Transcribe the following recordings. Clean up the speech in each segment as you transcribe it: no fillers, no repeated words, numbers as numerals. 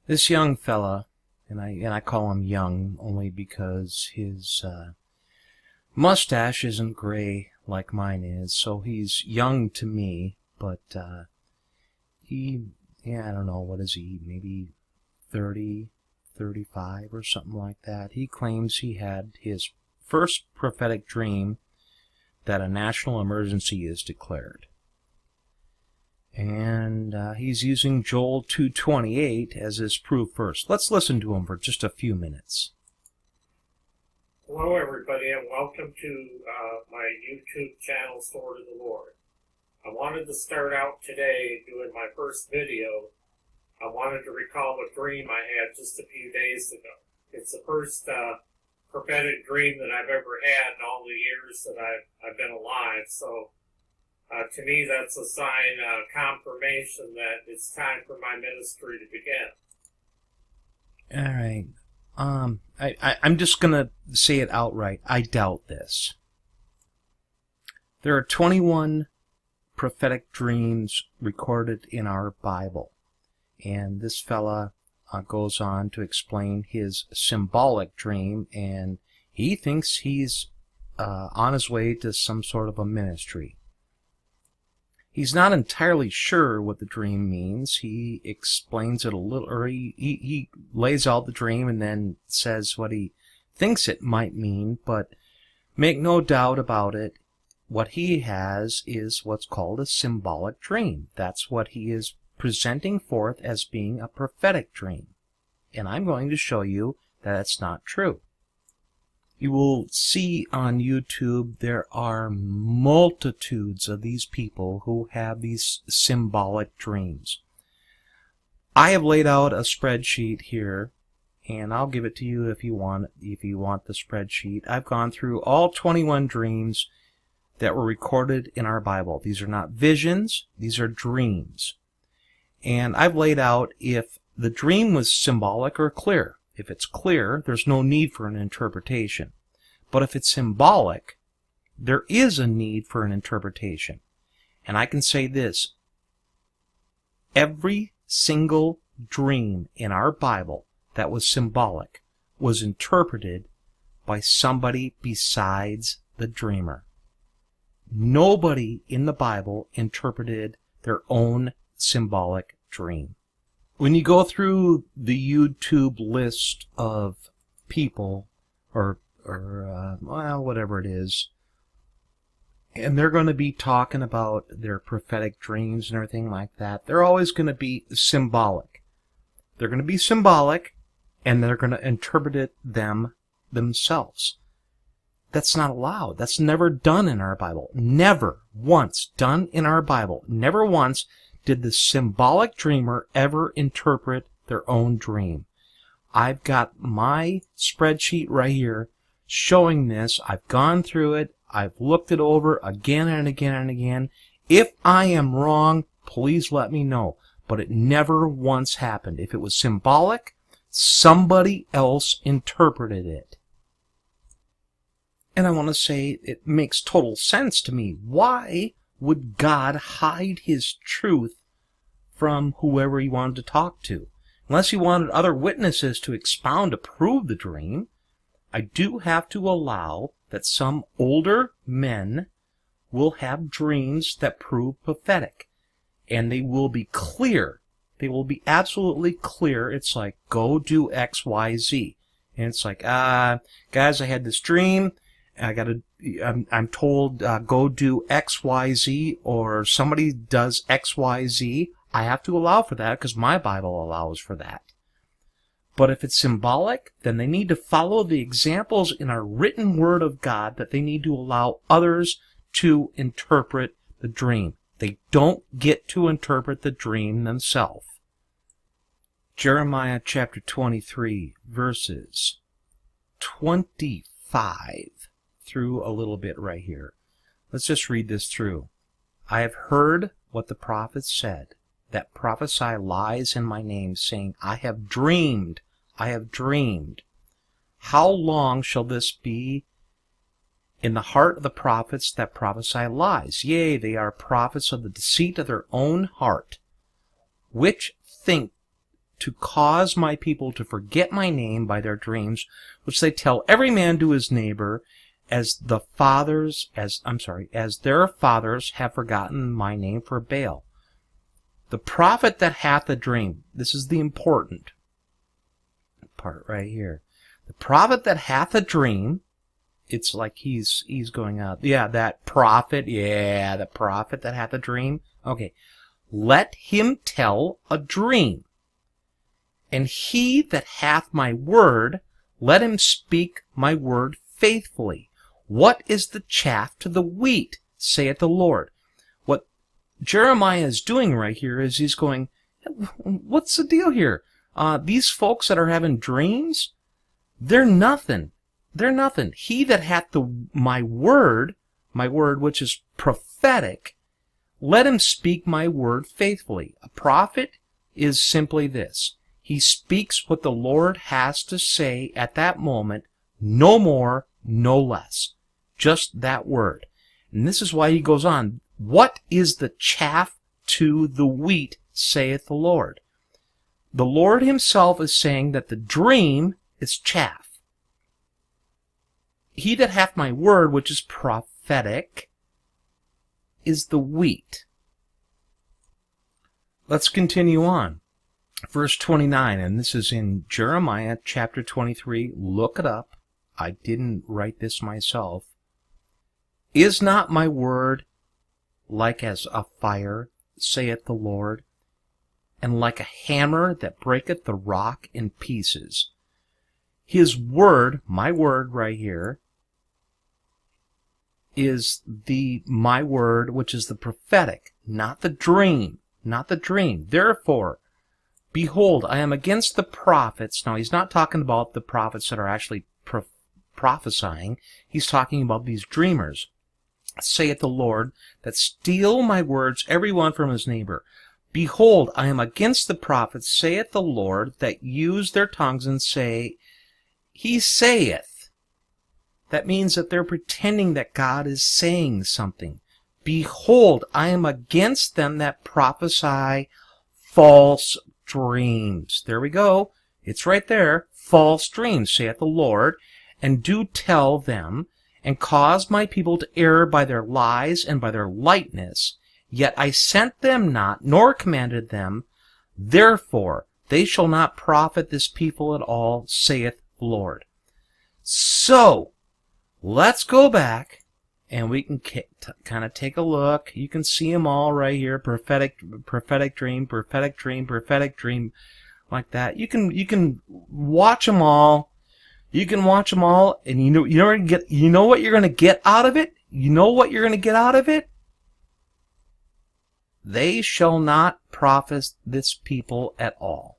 This young fella, and I call him young only because his mustache isn't gray like mine is, so he's young to me, but I don't know, what is he, maybe 30, 35 or something like that. He claims he had his first prophetic dream that a national emergency is declared. And he's using Joel 2:28 as his proof first. Let's listen to him for just a few minutes. Hello everybody, and welcome to my YouTube channel, Sword of the Lord. I wanted to start out today doing my first video. I wanted to recall a dream I had just a few days ago. It's the first prophetic dream that I've ever had in all the years that I've been alive, so to me that's a sign, confirmation that it's time for my ministry to begin. All right. I'm just going to say it outright. I doubt this. There are 21 prophetic dreams recorded in our Bible. And this fella goes on to explain his symbolic dream, and he thinks he's on his way to some sort of a ministry. He's not entirely sure what the dream means. He explains it a little, or he lays out the dream and then says what he thinks it might mean, but make no doubt about it, what he has is what's called a symbolic dream. That's what he is presenting forth as being a prophetic dream. And I'm going to show you that it's not true. You will see on YouTube there are multitudes of these people who have these symbolic dreams. I have laid out a spreadsheet here, and I'll give it to you if you want the spreadsheet. I've gone through all 21 dreams that were recorded in our Bible. These are not visions, these are dreams. And I've laid out if the dream was symbolic or clear. If it's clear, there's no need for an interpretation. But if it's symbolic, there is a need for an interpretation. And I can say this: every single dream in our Bible that was symbolic was interpreted by somebody besides the dreamer. Nobody in the Bible interpreted their own symbolic dream. When you go through the YouTube list of people, or whatever it is, and they're going to be talking about their prophetic dreams and everything like that, they're always going to be symbolic. They're going to be symbolic, and they're going to interpret it themselves. That's not allowed. That's never done in our Bible. Never once done in our Bible. Never once did the symbolic dreamer ever interpret their own dream. I've got my spreadsheet right here showing this. I've gone through it. I've looked it over again and again and again. If I am wrong, please let me know. But it never once happened. If it was symbolic, somebody else interpreted it. And I want to say it makes total sense to me. Why would God hide his truth from whoever he wanted to talk to? Unless he wanted other witnesses to expound to prove the dream. I do have to allow that some older men will have dreams that prove prophetic. And they will be clear. They will be absolutely clear. It's like, go do X, Y, Z. And it's like, guys, I had this dream. I'm told, go do X, Y, Z, or somebody does X, Y, Z. I have to allow for that because my Bible allows for that. But if it's symbolic, then they need to follow the examples in our written word of God, that they need to allow others to interpret the dream. They don't get to interpret the dream themselves. Jeremiah chapter 23, verses 25 through a little bit right here. Let's just read this through. I have heard what the prophets said, that prophesy lies in my name, saying, I have dreamed. I have dreamed. How long shall this be in the heart of the prophets that prophesy lies? Yea, they are prophets of the deceit of their own heart, which think to cause my people to forget my name by their dreams, which they tell every man to his neighbor, as their fathers have forgotten my name for Baal. The prophet that hath a dream, this is the important part right here. The prophet that hath a dream, it's like he's going out. Yeah, that prophet. Yeah, the prophet that hath a dream. Okay. Let him tell a dream. And he that hath my word, let him speak my word faithfully. What is the chaff to the wheat, saith the Lord? What Jeremiah is doing right here is he's going, what's the deal here? These folks that are having dreams, they're nothing. They're nothing. He that hath my word which is prophetic, let him speak my word faithfully. A prophet is simply this. He speaks what the Lord has to say at that moment, no more, no less. Just that word. And this is why he goes on. What is the chaff to the wheat, saith the Lord? The Lord himself is saying that the dream is chaff. He that hath my word, which is prophetic, is the wheat. Let's continue on. Verse 29, and this is in Jeremiah chapter 23. Look it up. I didn't write this myself. Is not my word like as a fire, saith the Lord, and like a hammer that breaketh the rock in pieces? His word, my word right here, is my word, which is the prophetic, not the dream, not the dream. Therefore, behold, I am against the prophets. Now, he's not talking about the prophets that are actually prophesying. He's talking about these dreamers, saith the Lord, that steal my words, every one from his neighbor. Behold, I am against the prophets, saith the Lord, that use their tongues and say, He saith. That means that they're pretending that God is saying something. Behold, I am against them that prophesy false dreams. There we go. It's right there. False dreams, saith the Lord, and do tell them, and cause my people to err by their lies and by their lightness. Yet I sent them not, nor commanded them. Therefore they shall not profit this people at all, saith the Lord. So, let's go back, and we can kind of take a look. You can see them all right here. Prophetic dream, prophetic dream, prophetic dream, like that. You can watch them all. You can watch them all, and you know what you're going to get out of it? You know what you're going to get out of it? They shall not profit this people at all.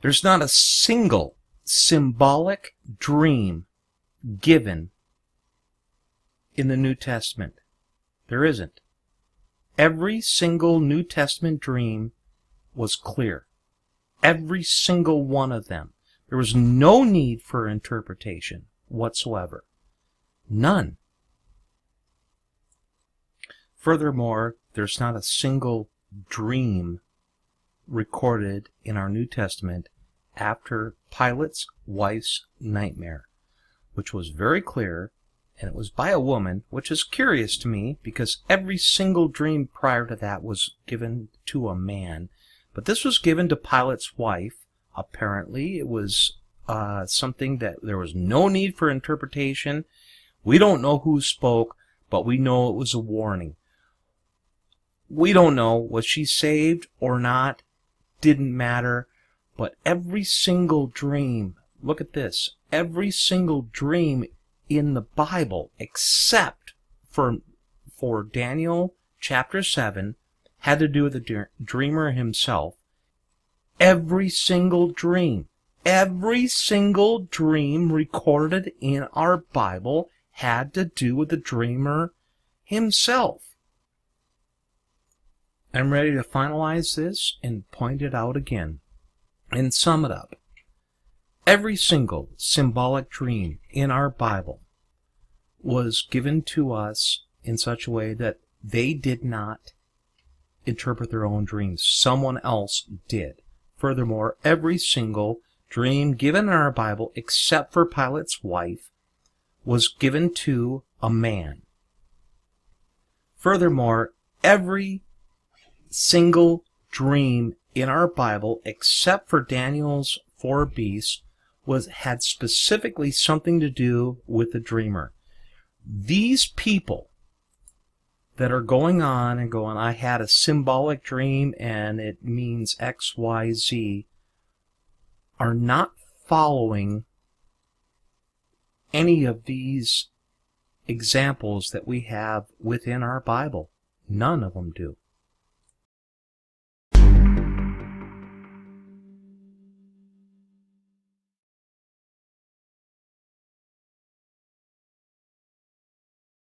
There's not a single symbolic dream given in the New Testament. There isn't. Every single New Testament dream was clear. Every single one of them. There was no need for interpretation whatsoever. None. Furthermore, there's not a single dream recorded in our New Testament after Pilate's wife's nightmare, which was very clear, and it was by a woman, which is curious to me because every single dream prior to that was given to a man. But this was given to Pilate's wife. Apparently, it was something that there was no need for interpretation. We don't know who spoke, but we know it was a warning. We don't know, was she saved or not? Didn't matter. But every single dream, look at this, every single dream in the Bible, except for Daniel chapter 7, had to do with the dreamer himself. Every single dream recorded in our Bible had to do with the dreamer himself. I'm ready to finalize this and point it out again and sum it up. Every single symbolic dream in our Bible was given to us in such a way that they did not interpret their own dreams. Someone else did. Furthermore, every single dream given in our Bible, except for Pilate's wife, was given to a man. Furthermore, every single dream in our Bible, except for Daniel's 4 beasts, had specifically something to do with the dreamer. These people that are going on and going, I had a symbolic dream and it means X, Y, Z, are not following any of these examples that we have within our Bible. None of them do.